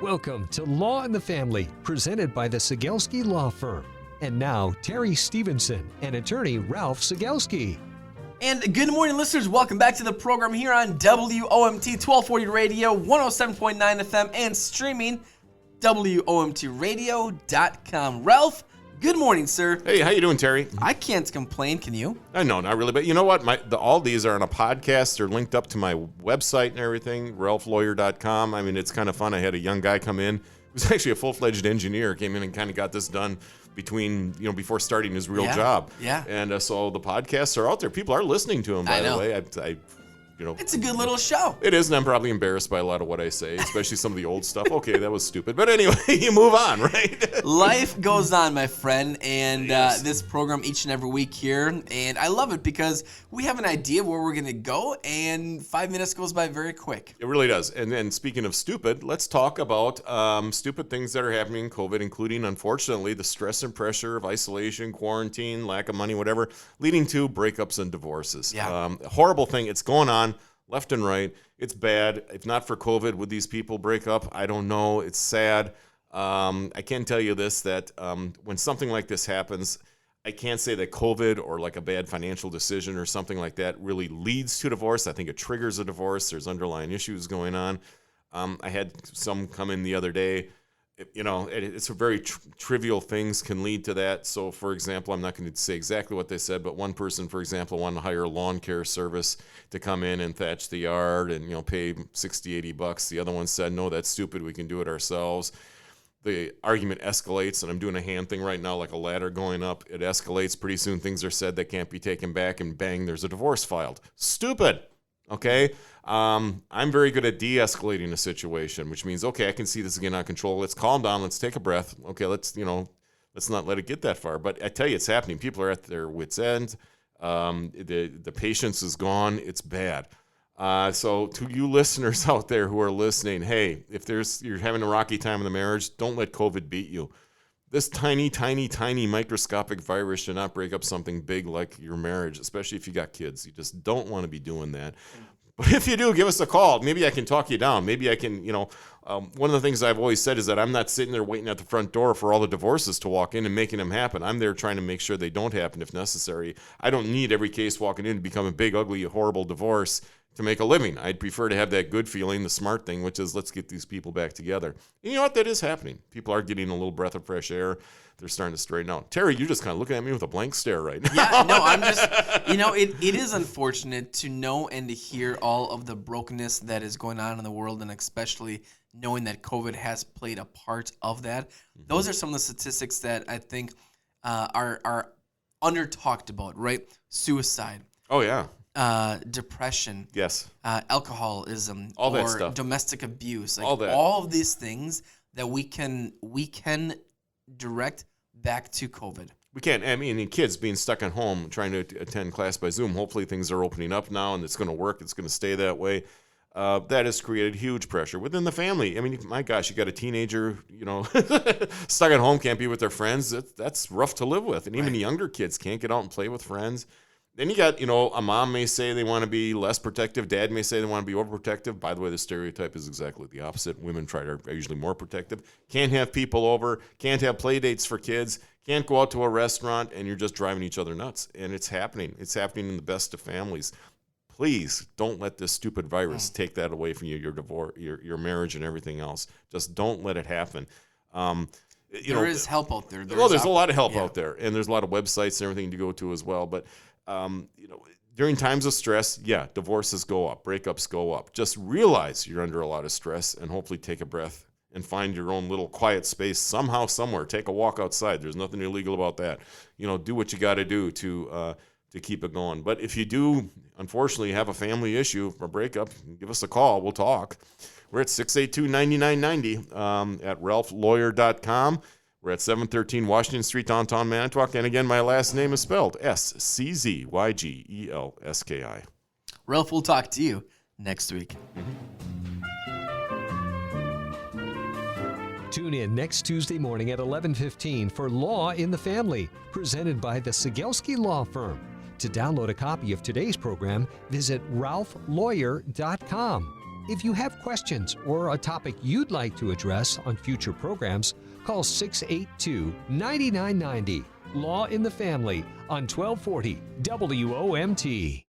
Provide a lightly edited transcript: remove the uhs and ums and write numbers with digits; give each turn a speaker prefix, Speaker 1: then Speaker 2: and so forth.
Speaker 1: Welcome to Law in the Family, presented by the Cegelski Law Firm. And now, Terry Stevenson and attorney Ralph Cegelski.
Speaker 2: And good morning, listeners. Welcome back to the program here on WOMT 1240 Radio, 107.9 FM, and streaming WOMTradio.com. Ralph, good morning, sir.
Speaker 3: Hey, how you doing, Terry?
Speaker 2: I can't complain, can you?
Speaker 3: No, not really. But you know what? All these are on a podcast. They're linked up to my website and everything, ralphlawyer.com. I mean, it's kind of fun. I had a young guy come in. He was actually a full-fledged engineer. Came in and kind of got this done before starting his real job.
Speaker 2: Yeah.
Speaker 3: And so the podcasts are out there. People are listening to them, by the way.
Speaker 2: It's a good little show.
Speaker 3: It is, and I'm probably embarrassed by a lot of what I say, especially some of the old stuff. Okay, that was stupid. But anyway, you move on, right?
Speaker 2: Life goes on, my friend, and this program each and every week here, and I love it because we have an idea where we're going to go, and 5 minutes goes by very quick.
Speaker 3: It really does. And then speaking of stupid, let's talk about stupid things that are happening in COVID, including, unfortunately, the stress and pressure of isolation, quarantine, lack of money, whatever, leading to breakups and divorces.
Speaker 2: Yeah.
Speaker 3: Horrible thing. It's going on left and right. It's bad. If not for COVID, would these people break up? I don't know. It's sad. I can tell you this, that when something like this happens, I can't say that COVID or like a bad financial decision or something like that really leads to divorce. I think it triggers a divorce. There's underlying issues going on. I had some come in the other day. It's a very trivial things can lead to that. So, for example, I'm not going to say exactly what they said, but one person, for example, wanted to hire a lawn care service to come in and thatch the yard and, pay $60, $80. The other one said, no, that's stupid. We can do it ourselves. The argument escalates, and I'm doing a hand thing right now, like a ladder going up. It escalates. Pretty soon things are said that can't be taken back, and bang, there's a divorce filed. Stupid. Okay? I'm very good at de-escalating a situation, which means, okay, I can see this is getting out of control. Let's calm down. Let's take a breath. Okay, let's not let it get that far. But I tell you, it's happening. People are at their wits' end. The patience is gone. It's bad. So to you listeners out there who are listening, hey, if you're having a rocky time in the marriage, don't let COVID beat you. This tiny, tiny, tiny microscopic virus should not break up something big like your marriage, especially if you got kids. You just don't want to be doing that. But if you do, give us a call. Maybe I can talk you down. Maybe I can, one of the things I've always said is that I'm not sitting there waiting at the front door for all the divorces to walk in and making them happen. I'm there trying to make sure they don't happen if necessary. I don't need every case walking in to become a big, ugly, horrible divorce to make a living. I'd prefer to have that good feeling, the smart thing, which is let's get these people back together. And you know what? That is happening. People are getting a little breath of fresh air. They're starting to straighten out. Terry, you're just kind of looking at me with a blank stare right now.
Speaker 2: Yeah, no, I'm just, it is unfortunate to know and to hear all of the brokenness that is going on in the world, and especially knowing that COVID has played a part of that. Mm-hmm. Those are some of the statistics that I think are under talked about, right? Suicide.
Speaker 3: Oh, yeah.
Speaker 2: Depression,
Speaker 3: yes,
Speaker 2: alcoholism,
Speaker 3: all that
Speaker 2: or
Speaker 3: stuff.
Speaker 2: Domestic abuse, like
Speaker 3: all that.
Speaker 2: All of these things that we can direct back to COVID.
Speaker 3: We can't. I mean, kids being stuck at home trying to attend class by Zoom. Hopefully, things are opening up now, and it's going to work. It's going to stay that way. That has created huge pressure within the family. I mean, my gosh, you got a teenager, stuck at home, can't be with their friends. That's rough to live with, and even the younger kids can't get out and play with friends. Then you got, a mom may say they want to be less protective. Dad may say they want to be overprotective. By the way, the stereotype is exactly the opposite. Women are usually more protective. Can't have people over. Can't have play dates for kids. Can't go out to a restaurant, and you're just driving each other nuts. And it's happening. It's happening in the best of families. Please don't let this stupid virus take that away from you, your divorce, your marriage, and everything else. Just don't let it happen.
Speaker 2: There is help out there.
Speaker 3: There's a lot of help out there, and there's a lot of websites and everything to go to as well. But during times of stress, divorces go up, breakups go up. Just realize you're under a lot of stress, and hopefully take a breath and find your own little quiet space somehow, somewhere. Take a walk outside. There's nothing illegal about that. Do what you got to do to keep it going. But if you do, unfortunately, have a family issue or breakup, give us a call. We'll talk. We're at 682-9990 at ralphlawyer.com. We're at 713 Washington Street, downtown Manitowoc. And again, my last name is spelled SCZYGELSKI.
Speaker 2: Ralph, we'll talk to you next week.
Speaker 1: Tune in next Tuesday morning at 11:15 for Law in the Family, presented by the Cegelski Law Firm. To download a copy of today's program, visit ralphlawyer.com. If you have questions or a topic you'd like to address on future programs, call 682-9990. Law in the Family on 1240 WOMT.